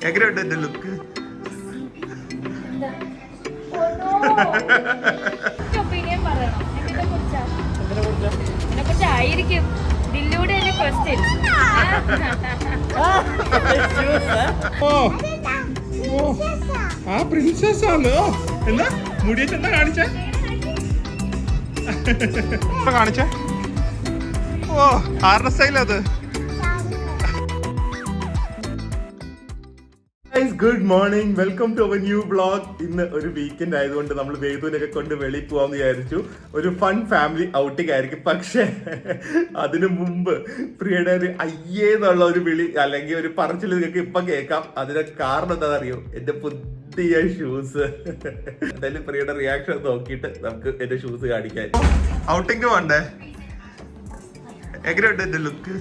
എങ്ങനെയുണ്ട് എന്റെ look? Opinion പറയണം ഇതിനെ കുറിച്ചായിരിക്കും ദില്ലൂടെ ക്വസ്റ്റ്യൻ. ആ പ്രിൻസസ് ആണോ? എന്താ മുടിയൊക്കെ എന്താ കാണിച്ചേ? കാണിച്ചേ? ഓ ആരുടെ സ്റ്റൈലത്? Good morning, welcome to our new vlog. ഇന്ന് ഒരു വീക്കെൻഡ് ആയതുകൊണ്ട് നമ്മൾ വേദുവിനൊക്കെ കൊണ്ട് വെളിയിൽ പോകാമെന്ന് വിചാരിച്ചു. ഒരു ഫൺ ഫാമിലി ഔട്ടിംഗ് ആയിരിക്കും. പക്ഷേ അതിനു മുമ്പ് പ്രിയയുടെ ഒരു അയ്യേന്നുള്ള ഒരു വിളി അല്ലെങ്കിൽ ഒരു പറച്ചിൽ നിങ്ങൾക്ക് ഇപ്പം കേൾക്കാം. അതിന്റെ കാരണം എന്താണെന്ന് അറിയോ? എന്റെ പുതിയ ഷൂസ്. എന്തായാലും പ്രിയയുടെ റിയാക്ഷൻ നോക്കിയിട്ട് നമുക്ക് എന്റെ ഷൂസ് കാണിക്കാൻ. ഔട്ടിംഗ് വേണ്ടേ? എങ്ങനെയുണ്ട് എന്റെ look?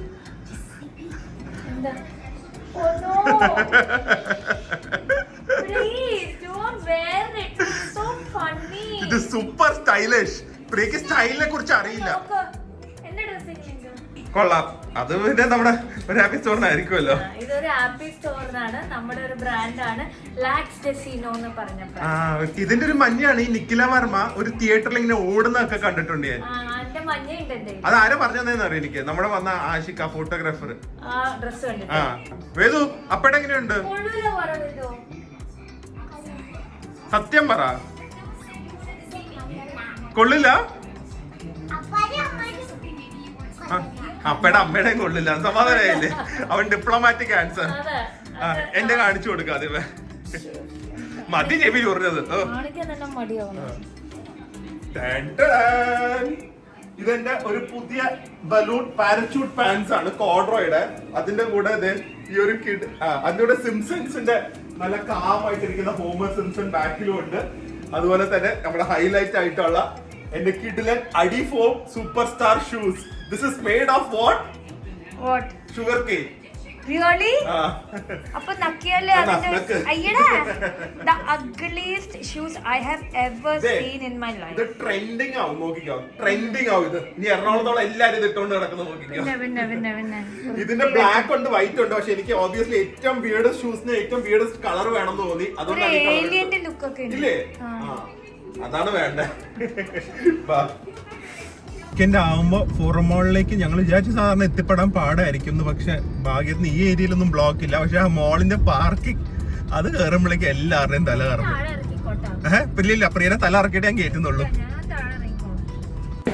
Oh no! Please don't wear it. It's so funny. ഇത് സൂപ്പർ സ്റ്റൈലിഷ്. പ്രിയക്ക് സ്റ്റൈലിനെ കുറിച്ച് അറിയില്ല. എന്റെ ഡ്രസ്സിംഗ് കൊള്ളാം. അത് പിന്നെ നമ്മുടെ ഒരു ഹാപ്പി സ്റ്റോറിനായിരിക്കുമല്ലോ. ഇതൊരു ഹാപ്പി സ്റ്റോറിനാണ്, നമ്മുടെ ഒരു ബ്രാൻഡാണ് ലാക്സ് ഡെസിനോ എന്ന് പറഞ്ഞ ബ്രാൻഡ്. ഇതിന്റെ ഒരു മഞ്ഞാണ് ഈ നിഖില വർമ്മ ഒരു തിയേറ്ററിൽ ഇങ്ങനെ ഓടുന്നൊക്കെ കണ്ടിട്ടുണ്ട് ഞാൻ. അത് ആരെ പറഞ്ഞതെന്ന് അറിയാം എനിക്ക്. നമ്മുടെ വന്ന ആഷിക ഫോട്ടോഗ്രാഫർ വേദു അപ്പടെ എങ്ങനെയുണ്ട്? സത്യം പറ, കൊള്ളില്ല? അപ്പയുടെ അമ്മയുടെയും കൊള്ളില്ല. സമാധാനായില്ലേ? അവൻ ഡിപ്ലോമാറ്റിക് ആൻസർ. എന്റെ കാണിച്ചു കൊടുക്ക ആദ്യമേ. മതി ചെവി ചൊറിഞ്ഞത്. ഇതെന്റെ ഒരു പുതിയ ബലൂൺ പാരച്യൂട്ട് പാൻസ് ആണ് കോഡ്രോയുടെ. അതിന്റെ കൂടെ ഈ ഒരു കിഡ് അതിന്റെ സിംസൺസിന്റെ നല്ല കാമായിട്ടിരിക്കുന്ന ഹോമർ സിംസൺ ബാക്കിലും ഉണ്ട്. അതുപോലെ തന്നെ നമ്മുടെ ഹൈലൈറ്റ് ആയിട്ടുള്ള എന്റെ കിഡിലൻ അഡിഫോം super star shoes. This is made of what? Sugarcane. Really? അപ്പൊ നക്കിയല്ലേ അതിന്റെ അയ്യടാ the ugliest shoes I have ever seen in my life. ഇത് ട്രെൻഡിങ് ആവും, നോക്കിക്കോ. ട്രെൻഡിങ് ആവും ഇത്. നീ എറണാകുളത്തോളം എല്ലാരും ഇത് ഇട്ടോണ്ട് നടക്കുന്നു, നോക്കിക്കോ. പിന്നെ ഇതിന്റെ ബ്ലാക്ക് ഉണ്ട്, വൈറ്റ് ഉണ്ട്. പക്ഷെ എനിക്ക് ഓബിയസ്ലി ഏറ്റവും വിയർഡസ്റ്റ് ഷൂസിന് ഏറ്റവും വിയർഡസ്റ്റ് കളർ വേണമെന്ന് തോന്നി. അതുകൊണ്ടാണ് ഏലിയന്റെ ലുക്ക് ഒക്കെ ഉണ്ട്. ഇല്ലേ? അതാണ് വേണ്ടേ. ആവുമ്പോ ഫോറമോളിലേക്ക് ഞങ്ങൾ വിചാരിച്ച സാധാരണ എത്തിപ്പെടാൻ പാടായിരിക്കും, പക്ഷെ ഭാഗ്യത്തിന് ഈ ഏരിയയിലൊന്നും ബ്ലോക്ക് ഇല്ല. പക്ഷെ ആ മോളിന്റെ പാർക്കിംഗ് അത് കയറുമ്പോഴേക്കും എല്ലാവരുടെയും തല കയറും. പിന്നില്ല, പ്രിയനെ തല ഇറക്കിയിട്ട് ഞാൻ കയറ്റുന്നുള്ളൂ.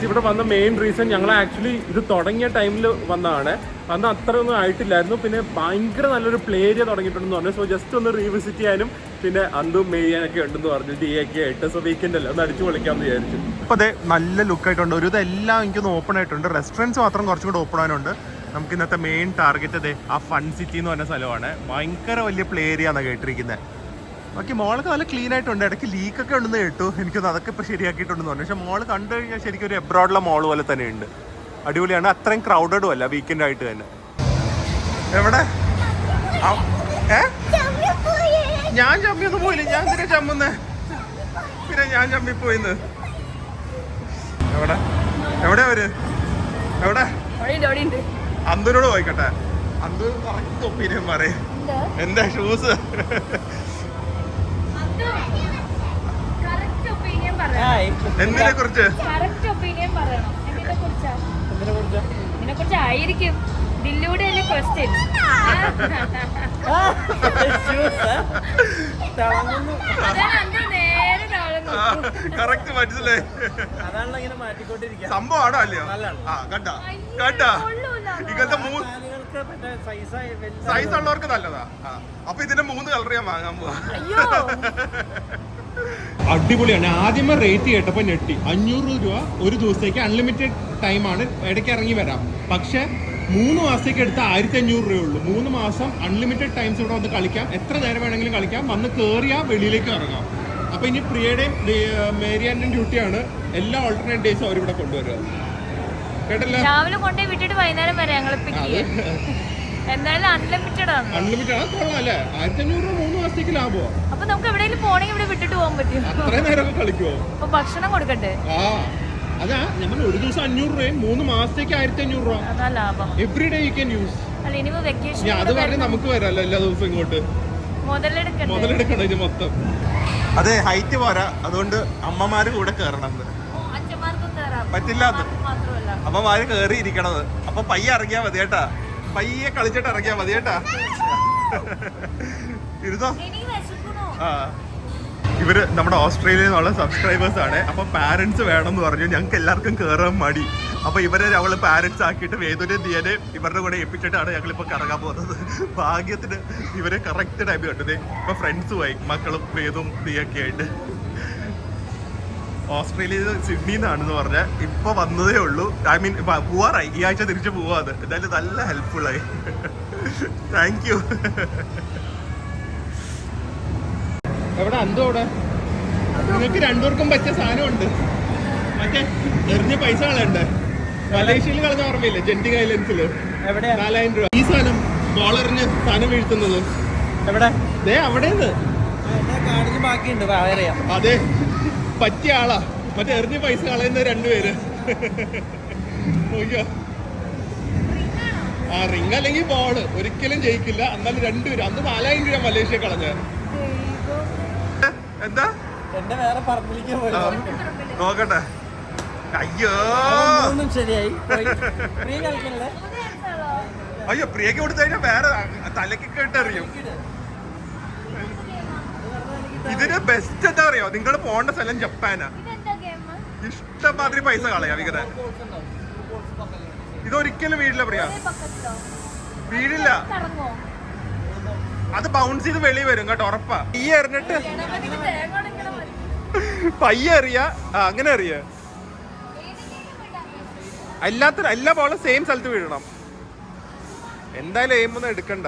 ഇവിടെ വന്ന മെയിൻ റീസൺ ഞങ്ങൾ ആക്ച്വലി ഇത് തുടങ്ങിയ ടൈമിൽ വന്നതാണ്. അന്ന് അത്രയൊന്നും ആയിട്ടില്ലായിരുന്നു. പിന്നെ ഭയങ്കര നല്ലൊരു പ്ലേ ഏരിയ തുടങ്ങിയിട്ടുണ്ടെന്ന് പറഞ്ഞു. സോ ജസ്റ്റ് ഒന്ന് റീവിസിറ്റ് ചെയ്യാനും പിന്നെ അന്തും മെയ്യാനൊക്കെ ഉണ്ടെന്ന് പറഞ്ഞു, ഡി ഒക്കെ ആയിട്ട്. സോ വീക്കെൻഡ് അല്ല, ഒന്ന് അടിച്ചു പൊളിക്കാമെന്ന് വിചാരിച്ചു. അപ്പോൾ അതെ, നല്ല ലുക്കായിട്ടുണ്ട്. ഒരു ഇതെല്ലാം എനിക്കൊന്ന് ഓപ്പൺ ആയിട്ടുണ്ട്. റെസ്റ്റോറൻറ്റ്സ് മാത്രം കുറച്ചും കൂടെ ഓപ്പൺ ആകാനുണ്ട്. നമുക്ക് ഇന്നത്തെ മെയിൻ ടാർഗറ്റ് അതെ ആ ഫൺ സിറ്റി എന്ന് പറഞ്ഞ സ്ഥലമാണ്. ഭയങ്കര വലിയ പ്ലേ ഏരിയ എന്നാണ് കേട്ടിരിക്കുന്നത്. ബാക്കി മോളൊക്കെ നല്ല ക്ലീൻ ആയിട്ടുണ്ട്. ഇടയ്ക്ക് ലീക്കൊക്കെ ഉണ്ടെന്ന് കേട്ടു. എനിക്കൊന്ന് അതൊക്കെ ഇപ്പോൾ ശരിയാക്കിയിട്ടുണ്ടെന്ന് പറഞ്ഞു. പക്ഷേ മോള് കണ്ടു കഴിഞ്ഞാൽ ശരിക്കും ഒരു എബ്രോഡുള്ള മോൾ പോലെ തന്നെ ഉണ്ട്. അടിപൊളിയാണ്. അത്രയും ക്രൗഡഡും അല്ല, വീക്കെൻഡ് ആയിട്ട് തന്നെ. എവിടെ? ഞാൻ ചമ്മിയൊന്നും പോയില്ല. ഞാൻ എന്തിനാ ചമ്മുന്നേ? പിന്നെ ഞാൻ ചമ്മിപ്പോയിന്ന്. എവിടെ എവിടെയാ അവര്? എവിടെ? അന്തുനോട് പോയിക്കട്ടെ. അന്തു കറക്റ്റ് ഒപ്പീനിയൻ പറയും. എന്താ ഷൂസ്? എന്തിനെ കുറിച്ച്? ആയിരിക്കും ദില്ലൂടെ ക്വസ്റ്റ്യൻ. കറക്റ്റ് മനസ്സിലായി. സംഭവമാണോ അല്ലയോ? കണ്ടാ കണ്ടാ ഇങ്ങനത്തെ സൈസ് ഉള്ളവർക്ക് നല്ലതാ. അപ്പൊ ഇതിന്റെ 3 കളർ ഞാൻ വാങ്ങാൻ പോവാ. അടിപൊളിയാണ്. ആദ്യമേ റേറ്റ് കേട്ടപ്പോൾ ഞെട്ടി. 500 രൂപ ഒരു ദിവസത്തേക്ക്, അൺലിമിറ്റഡ് ടൈമാണ്, ഇടയ്ക്ക് ഇറങ്ങി വരാം. പക്ഷെ 3 മാസത്തേക്ക് എടുത്ത 1500 രൂപയുള്ളൂ. 3 മാസം അൺലിമിറ്റഡ് ടൈംസ് ഇവിടെ വന്ന് കളിക്കാം. എത്ര നേരം വേണമെങ്കിലും കളിക്കാം. വന്ന് കയറിയാൽ വെളിയിലേക്ക് ഇറങ്ങാം. അപ്പൊ ഇനി പ്രിയയുടെയും മേരിയാന്റെയും ഡ്യൂട്ടിയാണ് എല്ലാ ഓൾട്ടർനേറ്റ് ഡേയ്സും അവരിവിടെ കൊണ്ടുവരിക. കേട്ടല്ലോ? രാവിലെ കൊണ്ടുപോയി വിട്ടിട്ട് വൈകുന്നേരം വരെ ഞങ്ങൾ എന്തായാലും അൺലിമിറ്റഡ് ആണ്. അൺലിമിറ്റഡ് ആണ്. കൊള്ളാം അല്ലേ? 1500 രൂപ 3 മാസത്തേക്ക് ലാഭമോ? അപ്പൊ നമുക്ക് എവിടെയെങ്കിലും പോണെങ്കിൽ ഇവിടെ വിട്ടിട്ട് പോകാൻ പറ്റുമോ? അത്രയും നേരമൊക്കെ കളിക്കുമോ? അപ്പൊ ഭക്ഷണം കൊടുക്കട്ടെ. അതാ നമ്മൾ ഒരു ദിവസം 500 രൂപയും 3 മാസത്തേക്ക് 1500 രൂപ. അതാ ലാഭം. Every day you can use. അല്ല ഇനി വെക്കേഷൻ അത് പറഞ്ഞ് നമുക്ക് വരാമല്ലോ എല്ലാ ദിവസവും ഇങ്ങോട്ട്. മുതലെടുക്കണം ഇത് മൊത്തം. അതെ, ഹൈറ്റ് പോരാ, അതുകൊണ്ട് അമ്മമാര് കൂടെ കേറണം. പറ്റില്ല, അമ്മമാര് കേറി ഇരിക്കണത്. അപ്പൊ പയ്യെ ഇറങ്ങിയാ മതി കേട്ടാ, പയ്യെ കളിച്ചിട്ട് ഇറങ്ങിയാ മതി കേട്ടാ. ഇരുന്നോ. ആ, ഇവര് നമ്മുടെ ഓസ്ട്രേലിയയിൽ നിന്നുള്ള സബ്സ്ക്രൈബേഴ്സ് ആണ്. അപ്പൊ പാരന്റ്സ് വേണം എന്ന് പറഞ്ഞു. ഞങ്ങൾക്ക് എല്ലാവർക്കും കയറാൻ മടി. അപ്പൊ ഇവരെ അവള് പാരന്റ്സ് ആക്കിയിട്ട് വേദന ദിയനെ ഇവരുടെ കൂടെ ഏൽപ്പിച്ചിട്ടാണ് ഞങ്ങളിപ്പോ കറങ്ങാൻ പോകുന്നത്. ഭാഗ്യത്തിന് ഇവരെ കറക്റ്റ് ടൈം കണ്ടത്. ഇപ്പൊ ഫ്രണ്ട്സുമായി മക്കളും വേദവും ദിയൊക്കെ ആയിട്ട്. ഓസ്ട്രേലിയയിൽ സിഡ്നിന്നാണെന്ന് പറഞ്ഞാൽ ഇപ്പൊ വന്നതേ ഉള്ളൂ. ഐ മീൻ പോവാറായി, ഈ ആഴ്ച തിരിച്ചു പോവാത്. എന്തായാലും നല്ല ഹെൽപ്ഫുള്ളായി. Thank you. എവിടെ അന്തോ അവിടെ? നിങ്ങൾക്ക് രണ്ടുപേർക്കും പറ്റിയ സാധനമുണ്ട്. മറ്റേ എറിഞ്ഞ പൈസ കളയണ്ടേ? മലേഷ്യയിൽ കളഞ്ഞ ഓർമ്മയില്ലേ? ജെന്റിങ് ഐലൻഡ്സില് 4000 രൂപ. ഈ സാധനം ബോളെറിഞ്ഞ് സാധനം വീഴ്ത്തുന്നത് എവിടെ? അവിടെന്ന് ബാക്കിയുണ്ട്. അതെ, പറ്റിയ ആളാ. മറ്റേ എറിഞ്ഞ പൈസ കളയുന്ന രണ്ടുപേര്. നോക്കിയോ, ആ റിങ് അല്ലെങ്കിൽ ബോള് ഒരിക്കലും ജയിക്കില്ല. എന്നാലും രണ്ടുപേരും അന്ന് 4000 രൂപ മലേഷ്യ കളഞ്ഞ. എന്താ എന്റെ വേറെ പറമ്പിലേക്ക് നോക്കട്ടെ. അയ്യോ ശരിയായി. അയ്യോ, പ്രിയക്ക് കൊടുത്തു കഴിഞ്ഞാൽ വേറെ തലക്ക് കേട്ടറിയും. ഇതിന് ബെസ്റ്റ് എന്താ അറിയോ? നിങ്ങൾ പോകേണ്ട സ്ഥലം ജപ്പാനാ. ഇഷ്ടമാതിരി പൈസ കളയാ വികത. ഇതൊരിക്കലും വീടില്ല പ്രിയ, വീടില്ല. അത് ബൗൺസ് ചെയ്ത് വെളി വരും കേട്ടോ, ഉറപ്പാ. ഈ എറിഞ്ഞിട്ട് പയ്യ അറിയാ, അങ്ങനെ അറിയാ. എല്ലാ ബോളും സെയിം സ്ഥലത്ത് വീഴണം. എന്തായാലും എയിമൊന്നും എടുക്കണ്ട.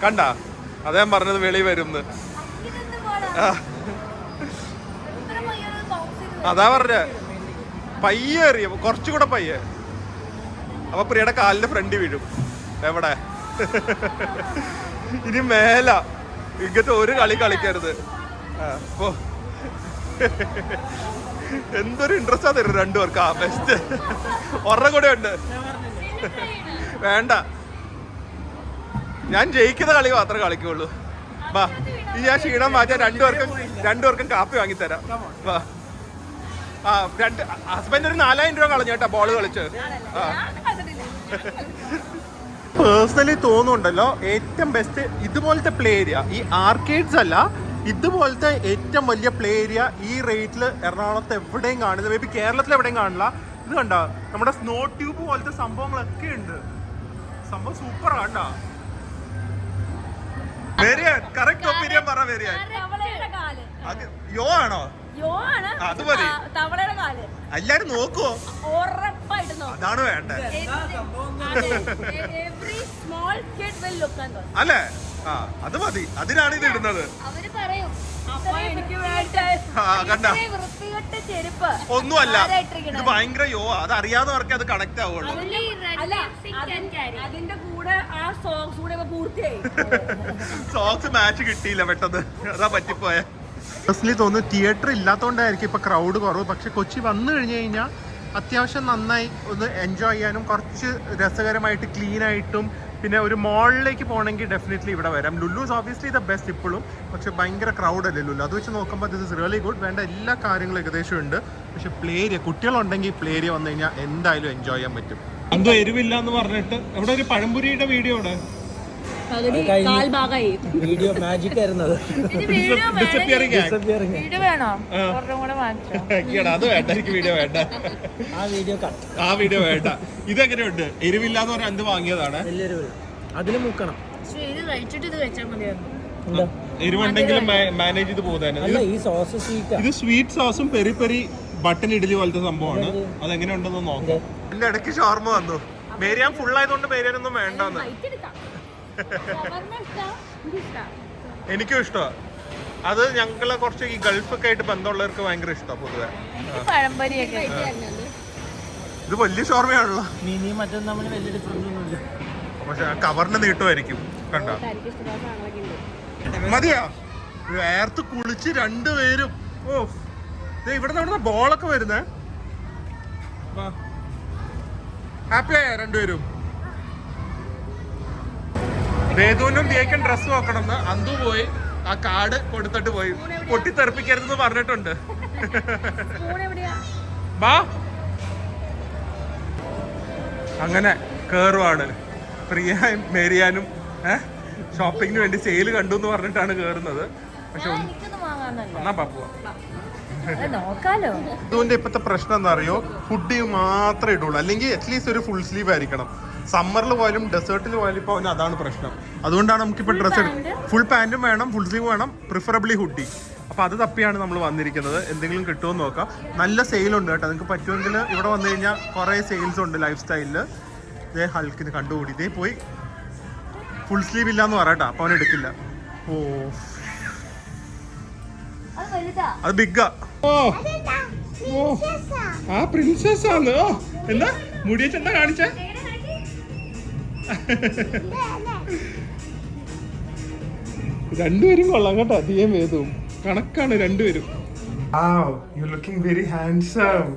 കണ്ട, അതാ ഞാൻ പറഞ്ഞത് വെളി വരും. അതാ പറഞ്ഞ പയ്യെ അറിയാം, കുറച്ചുകൂടെ പയ്യെ. അപ്പൊ പ്രിയയുടെ കാലിന്റെ ഫ്രണ്ട് വീഴും. എവിടെ? ഇനി മേല ഇങ്ങനത്തെ ഒരു കളി കളിക്കരുത്. എന്തൊരു ഇൻട്രസ്റ്റ് ആ തരും രണ്ടുപേർക്ക്. ആ ബെസ്റ്റ്. ഒരെണ്ണം കൂടെ ഉണ്ട്. വേണ്ട, ഞാൻ ജയിക്കുന്ന കളി മാത്രമേ കളിക്കുള്ളൂ. വാ, ഈ ഞാൻ ക്ഷീണം മാറ്റാൻ രണ്ടുപേർക്കും കാപ്പി വാങ്ങിത്തരാം. വാ. ആ, ഹസ്ബൻഡ് ഒരു 4000 രൂപ കളഞ്ഞു കേട്ടാ ബോള് കളിച്ച്. പേഴ്സണലി തോന്നുന്നുണ്ടല്ലോ ഏറ്റവും ബെസ്റ്റ് ഇതുപോലത്തെ പ്ലേ ഏരിയ. ഈ ആർക്കേഡ്സ് അല്ല, ഇതുപോലത്തെ ഏറ്റവും വലിയ പ്ലേ ഏരിയ ഈ റേറ്റിൽ എറണാകുളത്ത് എവിടെയും കാണുന്നത്. മേ ബി കേരളത്തിൽ എവിടെയും കാണില്ല. ഇത് കണ്ട, നമ്മുടെ സ്നോ ട്യൂബ് പോലത്തെ സംഭവങ്ങളൊക്കെ ഉണ്ട്. സംഭവം സൂപ്പർ ആണ്ടാ. കറക്റ്റ് ഒപ്പീനിയൻ പറ. യോ ആണോ? അത് മതി. എല്ലാരും നോക്കുവോ? അതാണ് വേണ്ടത് അല്ലേ? ആ, അത് മതി. അതിനാണ് ഇത് ഇടുന്നത്. കണ്ട, ഒന്നുമല്ല, ഇത് ഭയങ്കര യോ. അത് അറിയാവുന്നവർക്ക് അത് കണക്ട് ആവുള്ളൂ. അതിന്റെ കൂടെ ആ സോക്സ് കൂടെ പൂർത്തിയായി. സോക്സ് മാച്ച് കിട്ടിയില്ല പെട്ടെന്ന്, അതാ പറ്റിപ്പോയ. പേഴ്സണലി തോന്നുന്നു തിയേറ്റർ ഇല്ലാത്തതുകൊണ്ടായിരിക്കും ഇപ്പൊ ക്രൗഡ് കുറവ്. പക്ഷെ കൊച്ചി വന്നു കഴിഞ്ഞു കഴിഞ്ഞാൽ അത്യാവശ്യം നന്നായി ഒന്ന് എൻജോയ് ചെയ്യാനും കുറച്ച് രസകരമായിട്ട് ക്ലീൻ ആയിട്ടും പിന്നെ ഒരു മോളിലേക്ക് പോകണമെങ്കിൽ ഡെഫിനറ്റ്ലി ഇവിടെ വരാം. ലുല്ലൂസ് ഓബിയസ്ലി ദ ബെസ്റ്റ് ഇപ്പോഴും. പക്ഷെ ഭയങ്കര ക്രൗഡ് അല്ലേ ലുല്ലു. അത് വെച്ച് നോക്കുമ്പോൾ ദിസ് ഇസ് റിയലി ഗുഡ്. വേണ്ട എല്ലാ കാര്യങ്ങളും ഏകദേശം ഉണ്ട്. പക്ഷെ പ്ലേ ഏരിയ, കുട്ടികളുണ്ടെങ്കിൽ പ്ലേ ഏരിയ വന്നു കഴിഞ്ഞാൽ എന്തായാലും എൻജോയ് ചെയ്യാൻ പറ്റും. എന്തോ എരിവില്ല എന്ന് പറഞ്ഞിട്ട് ഇവിടെ ഒരു പഴംപുരിയുടെ വീഡിയോ ഉണ്ട്. വീഡിയോ മാജിക് ആയിരുന്നു. അത് വേണ്ട, എനിക്ക് വീഡിയോ വേണ്ട. ആ വീഡിയോ വേണ്ട. ഇതെങ്ങനെയുണ്ട്? എരിവില്ലാന്ന് പറഞ്ഞാൽ എന്ത് വാങ്ങിയതാണ്? അതില് മുക്കണം. എരിവുണ്ടെങ്കിലും മാനേജ് ചെയ്ത് പോകുന്നതന്നെ. ഇത് സ്വീറ്റ് സോസും പെരി പെരി ബട്ടൺ ഇഡലി പോലത്തെ സംഭവമാണ്. അതെങ്ങനെയുണ്ടെന്ന് നോക്കാം. എന്റെ ഇടയ്ക്ക് ഷവർമ വന്നു. മേരിയാൻ ഫുൾ ആയതുകൊണ്ട് മേരിയാനൊന്നും വേണ്ടെന്ന്. എനിക്കും ഇഷ്ടമാണ്. അത് ഞങ്ങളെ കുറച്ച് ഈ ഗൾഫൊക്കെ ആയിട്ട് ബന്ധമുള്ളവർക്ക് ഭയങ്കര ഇഷ്ടമാണ് പൊതുവെ. ഇത് വലിയ ഷോർമയാണല്ലോ. പക്ഷെ കവറിന് നീട്ടുമായിരിക്കും. കണ്ട മതിയാ? വേർത്ത് കുളിച്ച് രണ്ടുപേരും. ഓ, ഇവിടെ നമ്മുടെ ബോളൊക്കെ വരുന്നേ. ഹാപ്പിയായ രണ്ടുപേരും? വേദുവിനും ദിയക്കും ഡ്രസ് നോക്കണം എന്ന് അന്തു പോയി ആ കാർഡ് കൊടുത്തിട്ട് പോയി. പൊട്ടിത്തെറിപ്പിക്കരുതെന്ന് പറഞ്ഞിട്ടുണ്ട്. ബാ അങ്ങനെ കേറുവാണ്. പ്രിയയും മേരിയാനും ഷോപ്പിങ്ങിന് വേണ്ടി സെയിൽ കണ്ടു എന്ന് പറഞ്ഞിട്ടാണ് കേറുന്നത്. പക്ഷെ എന്നാ പോവാ. ഇതിന്റെ ഇപ്പത്തെ പ്രശ്നം എന്താ അറിയോ, ഹുഡി മാത്രമേ ഇടുള്ളൂ. അല്ലെങ്കിൽ അറ്റ്ലീസ്റ്റ് ഒരു ഫുൾ സ്ലീവ് ആയിരിക്കണം. സമ്മറിൽ പോയാലും ഡെസേർട്ടിൽ പോയാലും ഇപ്പൊ അവന് അതാണ് പ്രശ്നം. അതുകൊണ്ടാണ് നമുക്കിപ്പോ ഡ്രസ്സ് ഫുൾ പാന്റും വേണം, ഫുൾ സ്ലീവ് വേണം, പ്രിഫറബിളി ഹുഡി. അപ്പൊ അത് തപ്പിയാണ് നമ്മൾ വന്നിരിക്കുന്നത്. എന്തെങ്കിലും കിട്ടുമോ എന്ന് നോക്കാം. നല്ല സെയിലുണ്ട് കേട്ടോ. നിങ്ങൾക്ക് പറ്റുമെങ്കിൽ ഇവിടെ വന്നു കഴിഞ്ഞാൽ കുറെ സെയിൽസ് ഉണ്ട് ലൈഫ് സ്റ്റൈലില്. ഇതേ ഹൾക്കിന് കണ്ടുകൂടി ഇതേ പോയി ഫുൾ സ്ലീവ് ഇല്ലാന്ന് പറയട്ടാ. അപ്പൊ അവൻ എടുക്കില്ല. ഓ അത് ബിഗ്ഗാ. ഓ ആ പ്രിൻസസ് ആണ്. എന്താ മുടിയേച്ച് എന്താ കാണിച്ചേ? രണ്ടുപേരും കൊള്ളാം കേട്ടോ. അധികം വേദവും കണക്കാണ് രണ്ടുപേരും. You looking very handsome.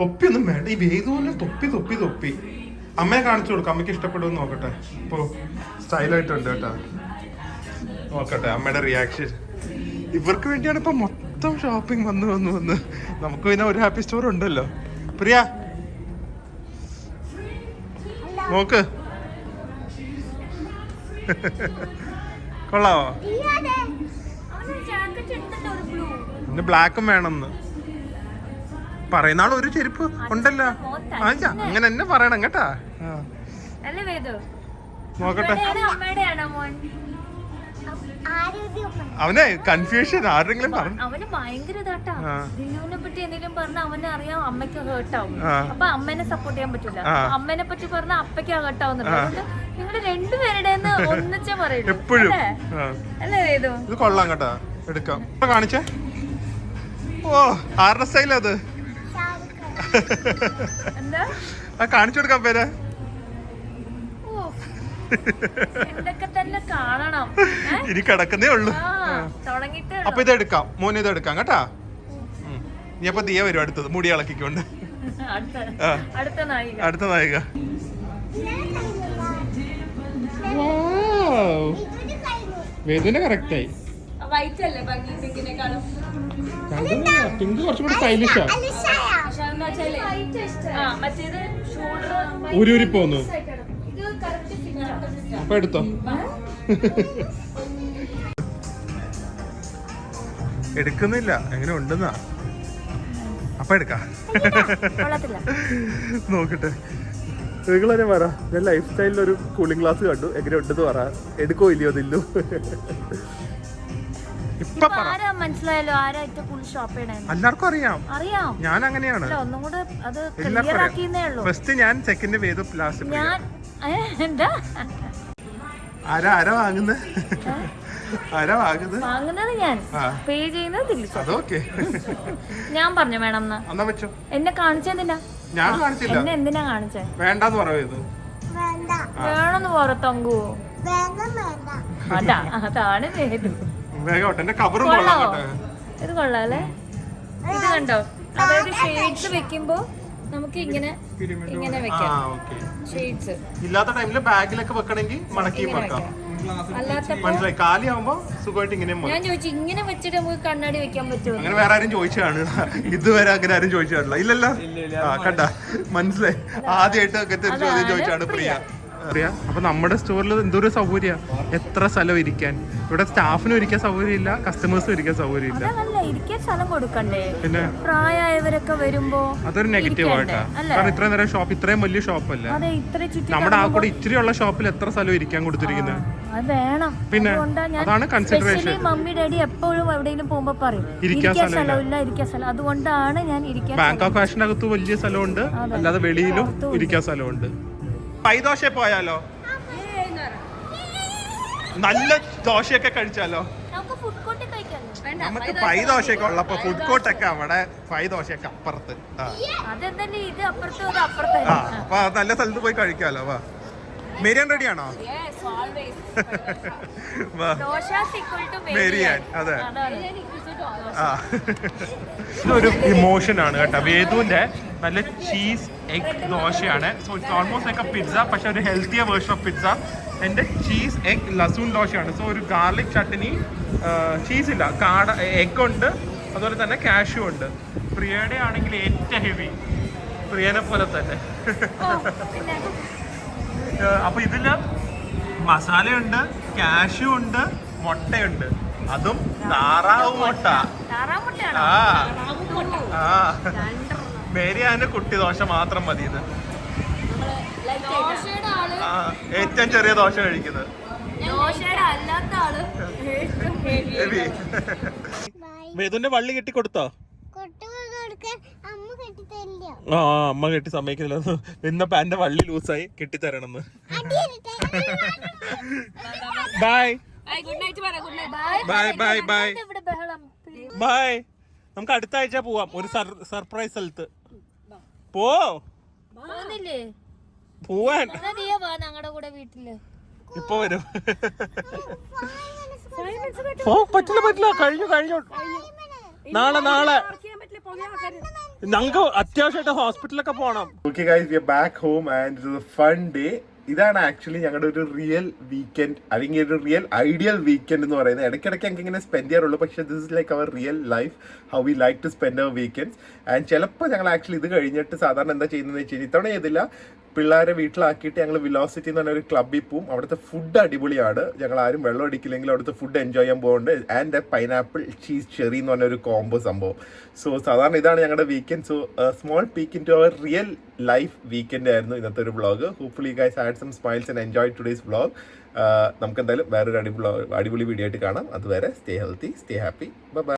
തൊപ്പി ഒന്നും വേണ്ട. ഈ വേദുവിന് തൊപ്പി തൊപ്പി തൊപ്പി അമ്മയെ കാണിച്ചു കൊടുക്കാം. അമ്മയ്ക്ക് ഇഷ്ടപ്പെടുമെന്ന് നോക്കട്ടെ. ഇപ്പോ സ്റ്റൈലായിട്ടുണ്ട് കേട്ടോ. നോക്കട്ടെ അമ്മയുടെ റിയാക്ഷൻ. ഇവർക്ക് വേണ്ടിയാണ് ഇപ്പൊ മൊത്തം ഷോപ്പിംഗ് വന്ന് നമുക്ക് പിന്നെ ഒരു ഹാപ്പി സ്റ്റോർ ഉണ്ടല്ലോ. പ്രിയ നോക്ക്. കൊള്ളാവോ? പിന്നെ ബ്ലാക്കും വേണമെന്ന് പറയുന്ന ആൾ ഒരു ചെരുപ്പ് ഉണ്ടല്ലോ. അങ്ങനെ തന്നെ പറയണം കേട്ടാ. നോക്കട്ടെ. അവനെ കൺഫ്യൂഷൻ ആരെങ്കിലും പറഞ്ഞു. അവന് ഭയങ്കര ഇതാട്ടാ. ദിനുവിനെ പറ്റി എന്തെങ്കിലും പറഞ്ഞാൽ അവനെ അറിയാം അമ്മയ്ക്ക് ഹേർട്ടാവും. അപ്പൊ അമ്മേനെ സപ്പോർട്ട് ചെയ്യാൻ പറ്റൂല. അമ്മേനെ പറ്റി പറഞ്ഞാൽ അപ്പയ്ക്ക് ഹേർട്ടാവുന്നുണ്ട്. അതുകൊണ്ട് നിങ്ങള് രണ്ടുപേരുടെ ഒന്നിച്ചേ പറയുള്ളൂ എപ്പോഴും. അല്ലേ വേദു? ഇത് കൊള്ളാം കേട്ടാ. എടുക്കാം. കാണിച്ചേ. ഓ ആരുടെ സ്റ്റൈൽ അത്? എന്താ കാണിച്ചു കൊടുക്കാൻ പേര്. എന്തൊക്കെ തന്നെ കാണണം. ഇനി കിടക്കുന്നേ ഉള്ളു. അപ്പൊ ഇത് എടുക്കാം. മോനെ ഇത് എടുക്കാം കേട്ടാ. ഇനി അപ്പൊ ദിയ വരും അടുത്തത് മുടി ഇളക്കിക്കൊണ്ട്. അടുത്ത നായിക. വേദന കറക്റ്റായി. പിങ്ക് കുറച്ചും കൂടി സ്റ്റൈലിഷാ. ഊരി പോന്നു. അപ്പൊ എടുത്തോ. എടുക്കുന്നില്ല. എങ്ങനെ ഉണ്ടെന്നാ. അപ്പൊ എടുക്കാം. നോക്കട്ടെ. നിങ്ങളെ പറ. ഞാൻ ലൈഫ് സ്റ്റൈലിൽ ഒരു കൂളിംഗ് ഗ്ലാസ് കണ്ടു. എങ്ങനെ ഉണ്ടെന്ന് പറ. എടുക്കോ ഇല്ലയോ ദില്ലു? ഇപ്പൊ എല്ലാവർക്കും അറിയാം. ഞാൻ അങ്ങനെയാണ്. ഫസ്റ്റ് ഞാൻ, സെക്കൻഡ് വേദു, ലാസ്റ്റ് ആരാ വാങ്ങുന്നത്? ഞാൻ പേ ചെയ്യുന്നത് അതൊക്കെ ഞാൻ പറഞ്ഞു വേണം വെച്ചോ. എന്നെ കാണിച്ചെന്തിനാ? ഞാൻ കാണിച്ചില്ല. എന്നെ എന്തിനാ കാണിച്ചേ? വേണ്ടെന്ന് പറയത്. വേണമെന്ന് പുറത്തങ്കു. അതാണ് വേദു. കവറും ഇത് കൊള്ളാല്ലേ? ഇത് കണ്ടോ? അതായത് ഷെയ്ഡ്സ് വെക്കുമ്പോ നമുക്ക് ഇങ്ങനെ വെക്കാം. ഷെയ്ഡ്സ് ഇല്ലാത്ത ടൈമില് ബാഗിലൊക്കെ വെക്കണമെങ്കിൽ മടക്കി വെക്കാം. മനസ്സിലായി. കാലിയാവുമ്പോ സുഖമായിട്ട് ഇങ്ങനെ. ഞാൻ ചോദിച്ചു ഇങ്ങനെ വെച്ചിട്ട് നമുക്ക് കണ്ണാടി വെക്കാൻ പറ്റുമോ? അങ്ങനെ വേറെ ആരും ചോദിച്ചാണ്? ഇതുവരെ അങ്ങനെ ആരും ചോദിച്ചാണല്ലോ. ഇല്ലല്ലോ. കണ്ട മനസ്സിലായി. ആദ്യമായിട്ട് അങ്ങനത്തെ ഒരു ചോദ്യം ചോദിച്ചാണ് പ്രിയ. അപ്പൊ നമ്മുടെ സ്റ്റോറിൽ എന്തൊരു സൗകര്യ. എത്ര സ്ഥലം ഇരിക്കാൻ. ഇവിടെ സ്റ്റാഫിനും ഇരിക്കാൻ സൗകര്യമില്ല, കസ്റ്റമേഴ്സും ഇരിക്കാൻ സൗകര്യമില്ല. പിന്നെ പ്രായമായവരൊക്കെ വരുമ്പോ അതൊരു നെഗറ്റീവ് ആയിട്ടാ. കാരണം ഇത്രയും നേരം ഷോപ്പ്, ഇത്രയും വലിയ ഷോപ്പല്ലേ നമ്മുടെ. ആ കൂടെ ഇച്ചിരിയുള്ള ഷോപ്പിൽ എത്ര സ്ഥലം ഇരിക്കാൻ കൊടുത്തിരിക്കുന്നത്. പിന്നെ അതാണ് കൺസിഡറേഷൻ. മമ്മി ഡാഡി എപ്പോഴും എവിടെയെങ്കിലും പോകുമ്പോ പറയും ഇരിക്കാൻ സ്ഥലമില്ല, ഇരിക്കാൻ സ്ഥലം. അതുകൊണ്ടാണ് ഞാൻ ഇരിക്കാൻ. ബാങ്കോക്ക് ഫാഷനകത്ത് വലിയ സ്ഥലമുണ്ട്, അല്ലാതെ വെളിയിലും ഇരിക്കാൻ സ്ഥലമുണ്ട്. പൈദോശ പോയാലോ? നല്ല ദോശയൊക്കെ കഴിച്ചാലോ? നമുക്ക് പൈ ദോശയൊക്കെ ഉള്ളപ്പോ ഫുഡ് കോർട്ടൊക്കെ അവിടെ, പൈ ദോശയൊക്കെ അപ്പുറത്ത്. അപ്പൊ നല്ല സ്ഥലത്ത് പോയി കഴിക്കാലോ. വാ മേരിയാൻ റെഡിയാണോ? Yes, always. Dosa equal to Mary Ann, അതെ. അതാണ്. ആ ഇതൊരു ഇമോഷൻ ആണ് കേട്ടോ. വേദുവിന്റെ നല്ല ചീസ് എഗ് ദോശയാണ്. So it's almost like A pizza, പക്ഷെ ഒരു ഹെൽത്തിയർ വേർഷൻ ഓഫ് പിസ്സ. എൻ്റെ ചീസ് എഗ് ലസൂൺ ദോശയാണ്. സോ ഒരു ഗാർലിക് ചട്നി, ചീസ് ഇല്ല, എഗ് ഉണ്ട്, അതുപോലെ തന്നെ കാഷ്യൂ ഉണ്ട്. പ്രിയയുടെ ആണെങ്കിൽ ഏറ്റവും ഹെവി, പ്രിയനെ പോലെ തന്നെ. അപ്പൊ ഇതില് മസാലയുണ്ട്, കാഷ്യൂ ഉണ്ട്, മുട്ടയുണ്ട്, അതും താറാവ് മുട്ട. താറാമുട്ടയാണോ? ആ മേരിയാന് കുട്ടി ദോശ മാത്രം മതി. ഇത് ദോശയുടെ ആള് ഏറ്റവും ചെറിയ ദോശ കഴിക്കുന്നത്. ദോശയുടെ അല്ലാത്ത ആള് ഏറ്റവും heavy. മേതുവിന്റെ വള്ളി കെട്ടി കൊടുത്തോ? ആ അമ്മ കെട്ടി സമ്മതിക്കില്ല. ഇന്നപ്പോ എന്റെ വള്ളി ലൂസായി, കെട്ടിത്തരണമെന്ന്. ബൈ Bye, good night പറ, good night. Bye bye bye ഇവിടെ ബഹളം. ബൈ. നമുക്ക് അടുത്ത ആഴ്ച പോവാം ഒരു സർപ്രൈസ് സ്ഥലത്ത്. പോ പോകുന്നില്ലേ? പോവാൻ എന്നാ നീ വാ ഞങ്ങളുടെ കൂടെ വീട്ടില്. ഇപ്പൊ വരും. പറ്റില്ല കഴിഞ്ഞു. നാളെ ചെയ്യാൻ പറ്റില്ല, പുകയാ ആൾക്കാര്. ഞങ്ങൾക്ക് അത്യാവശ്യമായിട്ട് ഹോസ്പിറ്റലൊക്കെ പോകണം. Okay guys, we are back home and it was a fun day. ഇതാണ് ആക്ച്വലി ഞങ്ങളുടെ ഒരു റിയൽ വീക്കെൻഡ്, അല്ലെങ്കിൽ ഒരു റിയൽ ഐഡിയൽ വീക്കെൻഡ് എന്ന് പറയുന്നത്. ഇടയ്ക്കിടയ്ക്ക് ഞങ്ങൾക്ക് ഇങ്ങനെ സ്പെൻഡ് ചെയ്യാറുള്ളൂ, പക്ഷേ this is like our real life, how we like to spend our weekends. And ചിലപ്പോൾ ഞങ്ങൾ ആക്ച്വലി ഇത് കഴിഞ്ഞിട്ട് സാധാരണ എന്താ ചെയ്യുന്നതെന്ന് വെച്ച് കഴിഞ്ഞാൽ, ഇത്തവണ ചെയ്തില്ല, പിള്ളേരെ വീട്ടിലാക്കിയിട്ട് ഞങ്ങൾ വിലോസിറ്റി എന്ന് പറഞ്ഞ ഒരു ക്ലബ്ബിൽ പോവും. അവിടുത്തെ ഫുഡ് അടിപൊളിയാണ്. ഞങ്ങൾ ആരും വെള്ളം അടിക്കില്ലെങ്കിൽ അവിടുത്തെ ഫുഡ് എൻജോയ് ചെയ്യാൻ പോകുന്നുണ്ട്. ആൻഡ് പൈനാപ്പിൾ ചീസ് ചെറി എന്ന് പറഞ്ഞ ഒരു കോംബോ സംഭവം. സോ സാധാരണ ഇതാണ് ഞങ്ങളുടെ weekend. So small peek into our real real ലൈഫ് വീക്കെൻഡ് ആയിരുന്നു ഇന്നത്തെ ഒരു vlog. Hopefully you guys had some smiles and enjoy today's vlog. നമുക്ക് എന്തായാലും വേറൊരു അടിപൊളി വീഡിയോ ആയിട്ട് കാണാം. അതുവരെ stay healthy, stay happy, bye by.